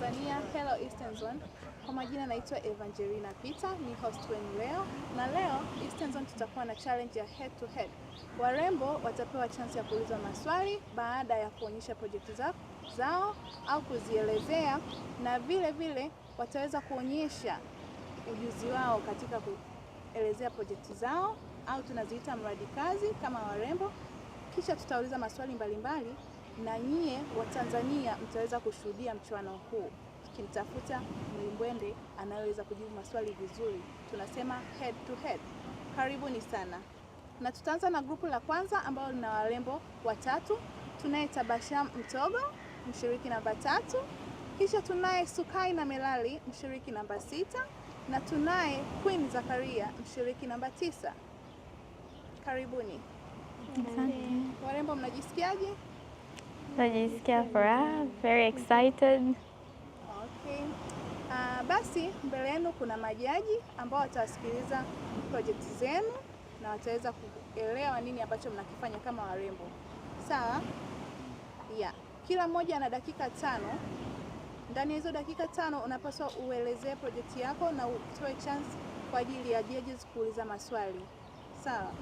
Tanzania, Hello Eastern Zone. Kwa majina naitwa Evangelina Peter, ni host wenu leo. Na leo Eastern Zone tutakuwa na challenge ya head to head. Warembo watapewa chance ya kuuliza maswali baada ya kuonyesha project zao au kuzielezea, na vile vile wataweza kuonyesha ujuzi wao katika kuelezea project zao au tunaziita mradi kazi kama warembo. Kisha tutauliza maswali mbalimbali na nyie wa Tanzania mtaweza kushuhudia mchuano huu, tukimtafuta mlimbwende anayeweza kujibu maswali vizuri. Tunasema head to head. Karibuni sana. Na tutaanza na grupu la kwanza ambao lina warembo watatu. Tunaye Tabasham Mtogo, mshiriki namba 3. Kisha tunaye Sukai na Melali, mshiriki namba 6. Na tunaye Queen Zakaria, mshiriki namba 9. Karibuni. Warembo mnajisikiaje? Najisikia furaha, very excited. Okay. Basi mbele yenu kuna majaji ambao watawasikiliza project zenu na wataweza kuelewa nini ambacho mnakifanya kama warembo. Sawa? Yeah. Kila mmoja ana dakika 5. Ndani ya hizo dakika 5 unapaswa uelezee project yako na utoe chance kwa ajili ya judges kuuliza maswali. Sawa?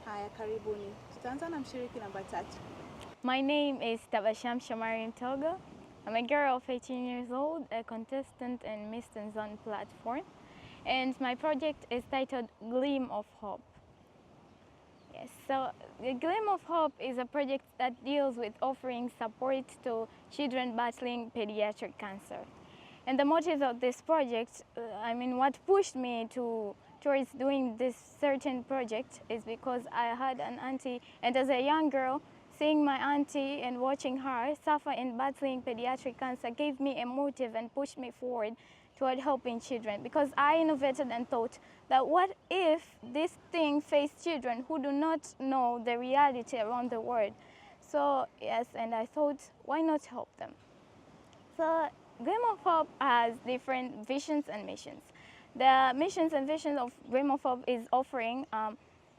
Haya, karibuni. Tutaanza na mshiriki namba 3. My name is Tabasham Shamari Mtogo. I'm a girl of 18 years old, a contestant in Miss Tanzania platform, and my project is titled Gleam of Hope. Yes, so the Gleam of Hope is a project that deals with offering support to children battling pediatric cancer. And the motive of this project, what pushed me towards doing this certain project is because I had an auntie, and as a young girl, seeing my auntie and watching her suffer in battling pediatric cancer gave me a motive and pushed me forward toward helping children, because I innovated and thought that what if this thing faced children who do not know the reality around the world? So yes, and I thought, why not help them? So Gleam of Hope has different visions and missions. The missions and visions of Gleam of Hope is offering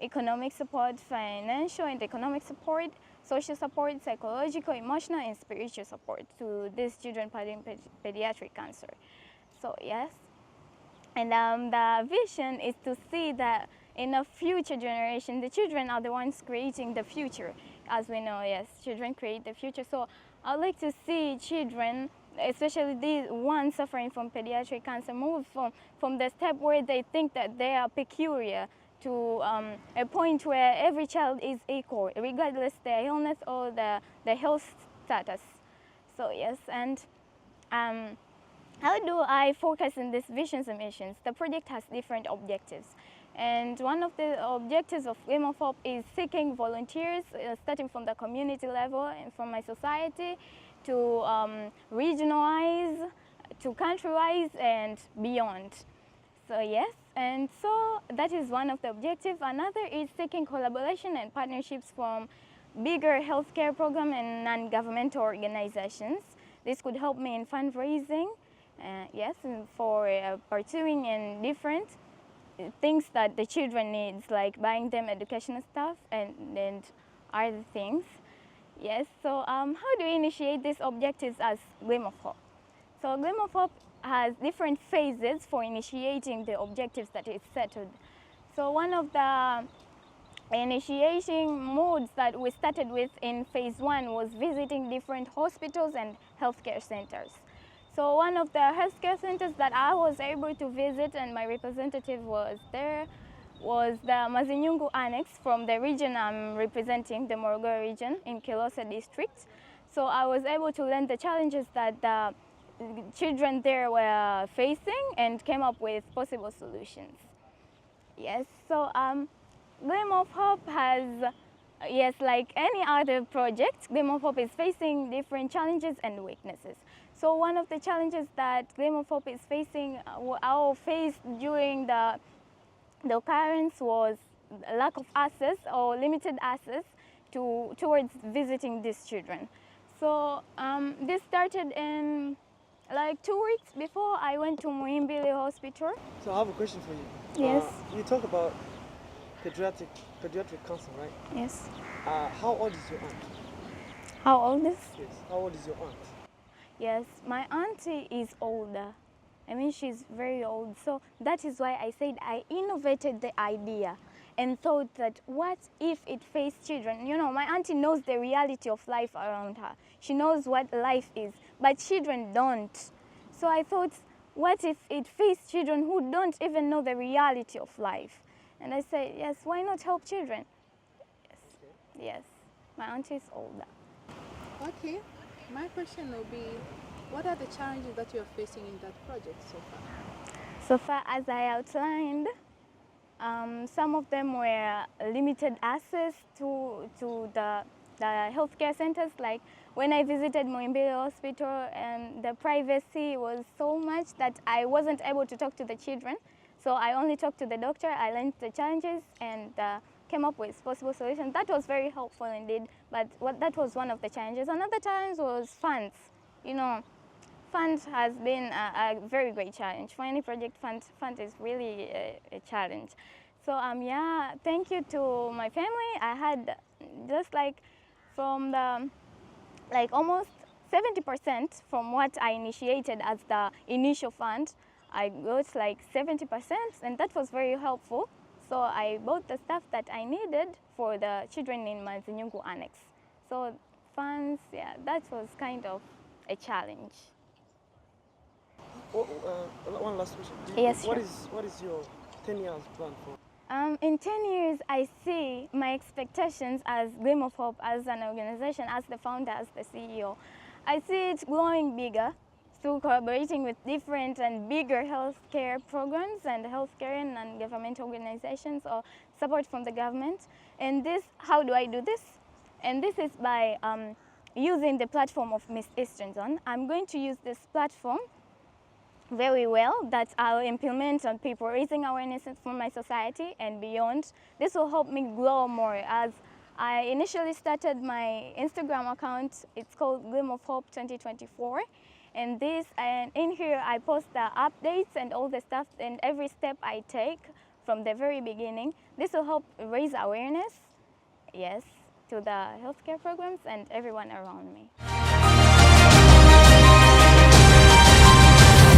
economic support, financial and economic support, social support, psychological, emotional, and spiritual support to these children battling pediatric cancer. So yes, and the vision is to see that in a future generation, the children are the ones creating the future. As we know, yes, children create the future. So I'd like to see children, especially these ones suffering from pediatric cancer, move from the step where they think that they are peculiar to a point where every child is equal, regardless their illness or the health status. So yes, and how do I focus in these visions and missions? The project has different objectives. And one of the objectives of Gleam of Hope is seeking volunteers, starting from the community level and from my society, to regionalize, to countrywise, and beyond. So yes, and so that is one of the objectives. Another is seeking collaboration and partnerships from bigger healthcare programs and non-governmental organizations. This could help me in fundraising, yes, and for pursuing in different things that the children needs, like buying them educational stuff and other things. Yes, so how do we initiate these objectives as Gleam of Hope? So Gleam of Hope has different phases for initiating the objectives that is settled. So one of the initiation modes that we started with in phase 1 was visiting different hospitals and healthcare centers. So one of the healthcare centers that I was able to visit and my representative was there was the Mazinyungu Annex from the region I'm representing, the Morogoro region in Kilosa district. So I was able to learn the challenges that the children there were facing and came up with possible solutions. Yes, so Gleam of Hope has, yes, like any other project, Gleam of Hope is facing different challenges and weaknesses. So one of the challenges that Gleam of Hope is facing, our faced during the occurrence was lack of access or limited access towards visiting these children. So this started in like 2 weeks before I went to Muhimbili Hospital. So I have a question for you. Yes. You talk about pediatric cancer, right? Yes. How old is your aunt? How old is? Yes. How old is your aunt? Yes, my auntie is older. I mean, she's very old. So that is why I said I innovated the idea and thought that what if it faced children? You know, my auntie knows the reality of life around her. She knows what life is, but children don't. So I thought, what if it faced children who don't even know the reality of life? And I said, yes, why not help children? Yes, yes. My auntie is older. Okay, my question will be, what are the challenges that you are facing in that project so far? So far as I outlined, some of them were limited access to the healthcare centers. Like when I visited Muhimbili Hospital, the privacy was so much that I wasn't able to talk to the children. So I only talked to the doctor. I learned the challenges and came up with possible solutions. That was very helpful indeed, but that was one of the challenges. Another challenge was funds. You know, funds has been a very great challenge. For any project, fund is really a challenge. So yeah, thank you to my family. I had just like from the almost 70% from what I initiated as the initial fund. I got like 70%, and that was very helpful. So I bought the stuff that I needed for the children in Mazinyungu Annex. So funds, yeah, that was kind of a challenge. One last question. Yes, What sure. what is your 10 years plan for? In 10 years, I see my expectations as Gleam of Hope, as an organization, as the founder, as the CEO. I see it growing bigger through collaborating with different and bigger healthcare programs and healthcare and non-government organizations or support from the government. And this, how do I do this? And this is by using the platform of Miss Eastern Zone. I'm going to use this platform very well that I'll implement on people, raising awareness for my society and beyond. This will help me grow more. As I initially started my Instagram account, it's called Gleam of Hope 2024. And in here I post the updates and all the stuff and every step I take from the very beginning. This will help raise awareness, yes, to the healthcare programs and everyone around me.